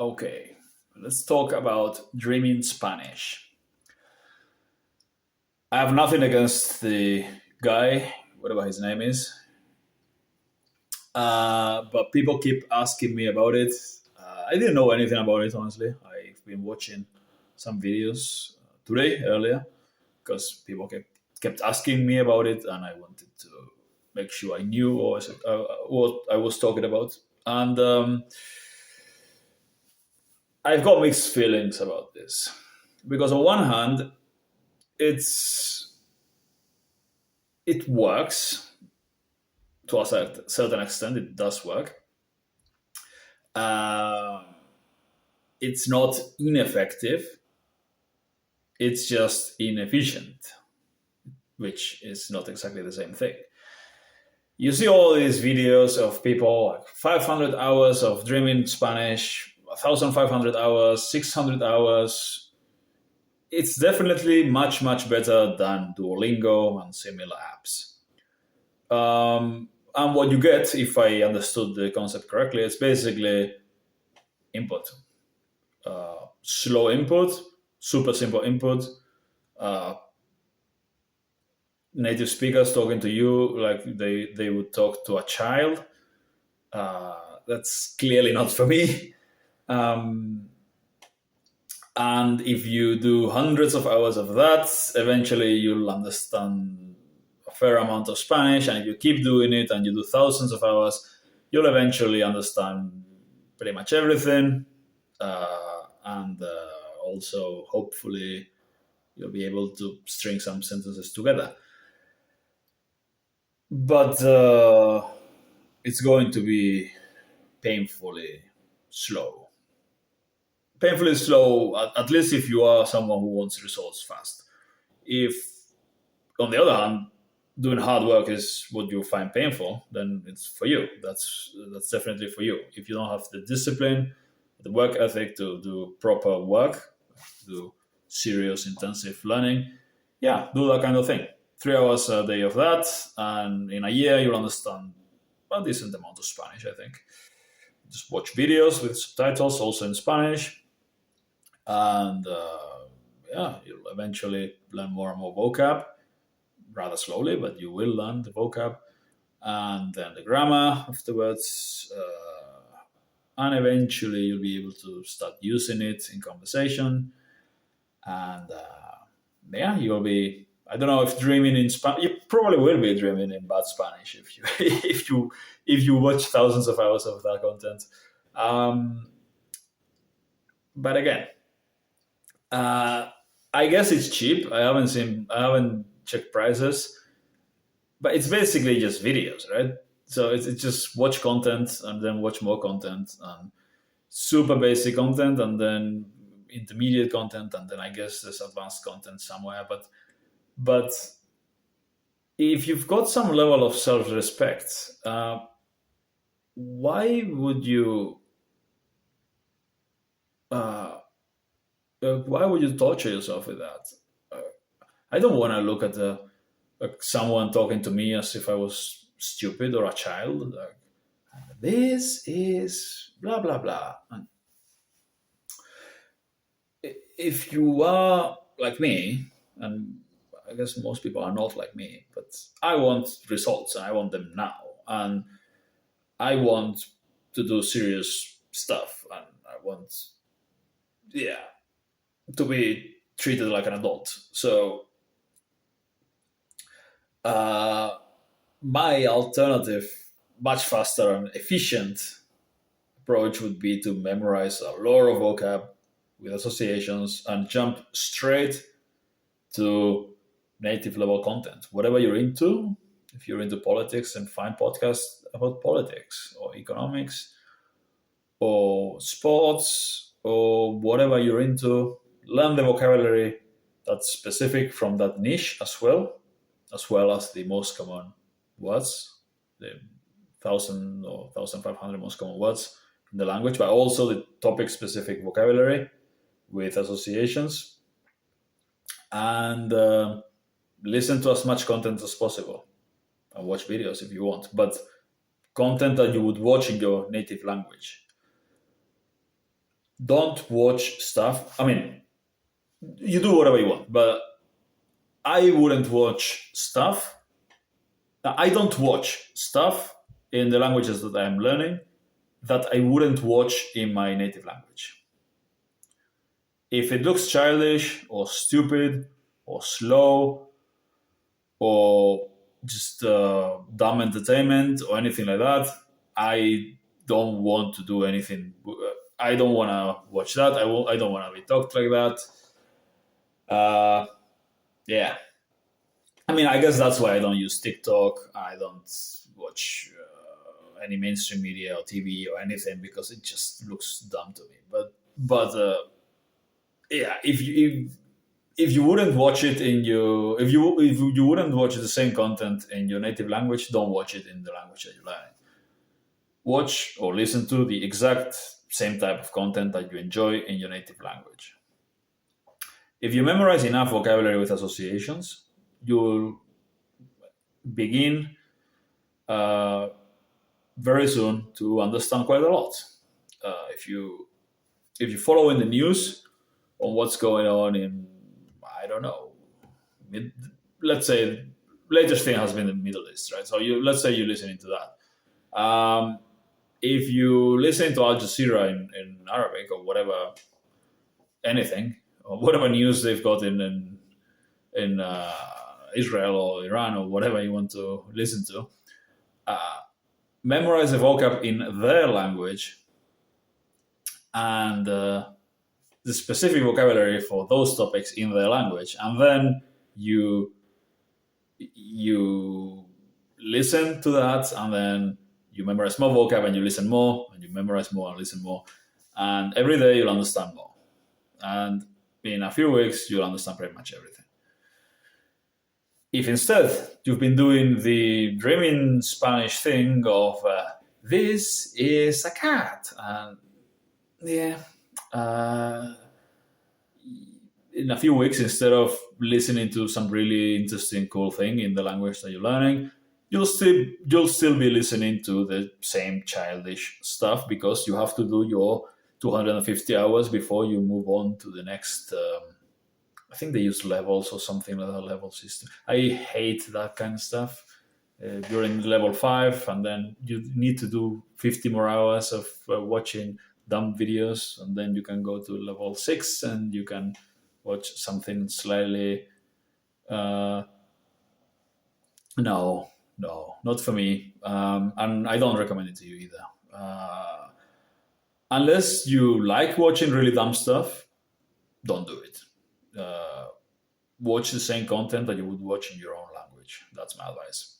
Okay, let's talk about dreaming Spanish. I have nothing against the guy, whatever his name is, but people keep asking me about it. I didn't know anything about it, honestly. I've been watching some videos today, earlier, because people kept asking me about it, and I wanted to make sure I knew what I was talking about. And I've got mixed feelings about this because on one hand, it's it works to a certain extent. It does work. Uh, it's not ineffective. It's just inefficient, which is not exactly the same thing. You see all these videos of people like 500 hours of dreaming Spanish, 1,500 hours, 600 hours. It's definitely much, much better than Duolingo and similar apps. And what you get, if I understood the concept correctly, it's basically input. Slow input, super simple input, uh, native speakers talking to you like they would talk to a child. That's clearly not for me. Um, and if you do hundreds of hours of that, eventually you'll understand a fair amount of Spanish. And if you keep doing it and you do thousands of hours, you'll eventually understand pretty much everything. And also, hopefully, you'll be able to string some sentences together. But it's going to be painfully slow. Painfully slow, at least if you are someone who wants results fast. If, on the other hand, doing hard work is what you find painful, then it's for you. That's definitely for you. If you don't have the discipline, the work ethic to do proper work, do serious intensive learning, yeah, do that kind of thing. 3 hours a day of that, and in a year you'll understand a decent amount of Spanish, I think. Just watch videos with subtitles also in Spanish, and yeah, you'll eventually learn more and more vocab, rather slowly, but you will learn the vocab, and then the grammar afterwards. And eventually you'll be able to start using it in conversation, and yeah, you'll be. I don't know if dreaming in Spanish. You probably will be dreaming in bad Spanish if you if you watch thousands of hours of that content. Um, but again, uh, I guess it's cheap. I haven't checked prices, but it's basically just videos, right? So it's just watch content and then watch more content and super basic content and then intermediate content and then I guess there's advanced content somewhere. But if you've got some level of self-respect, why would you uh, why would you torture yourself with that? Uh, I don't want to look at like someone talking to me as if I was stupid or a child. Like, this is blah blah blah. And if you are like me, and I guess most people are not like me, but I want results and I want them now, and I want to do serious stuff, and I want, yeah, to be treated like an adult. So uh, my alternative, much faster and efficient approach would be to memorize a lot of vocab with associations and jump straight to native level content. Whatever you're into, if you're into politics, then find podcasts about politics or economics or sports or whatever you're into. Learn the vocabulary that's specific from that niche as well as the most common words, the 1,000 or 1,500 most common words in the language, but also the topic specific vocabulary with associations, and listen to as much content as possible and watch videos if you want, but content that you would watch in your native language. don't watch stuff. I mean, you do whatever you want, but I wouldn't watch stuff. I don't watch stuff in the languages that I'm learning that I wouldn't watch in my native language. If it looks childish or stupid or slow or just dumb entertainment or anything like that, I don't want to do anything. I don't want to watch that. I don't want to be talked like that. Yeah. I mean, I guess that's why I don't use TikTok. I don't watch any mainstream media or TV or anything because it just looks dumb to me. But yeah, if you wouldn't watch it in your if you wouldn't watch the same content in your native language, don't watch it in the language that you learn. Watch or listen to the exact same type of content that you enjoy in your native language. If you memorize enough vocabulary with associations, you'll begin very soon to understand quite a lot. If you follow in the news on what's going on in, I don't know, let's say latest thing has been the Middle East, right? So let's say you're listening to that. If you listen to Al Jazeera in Arabic or whatever, anything or whatever news they've got in Israel or Iran or whatever you want to listen to, memorize the vocab in their language and the specific vocabulary for those topics in their language, and then you listen to that, and then you memorize more vocab, and you listen more, and you memorize more and listen more, and every day you'll understand more, and in a few weeks you'll understand pretty much everything. If instead you've been doing the dreaming Spanish thing of this is a cat, and yeah, in a few weeks, instead of listening to some really interesting, cool thing in the language that you're learning, you'll still be listening to the same childish stuff because you have to do your 250 hours before you move on to the next. I think they use levels or something like that, level system. I hate that kind of stuff. You're in level 5, and then you need to do 50 more hours of watching dumb videos, and then you can go to level 6 and you can watch something slightly. No, not for me. And I don't recommend it to you either. Unless you like watching really dumb stuff, don't do it. Watch the same content that you would watch in your own language. That's my advice.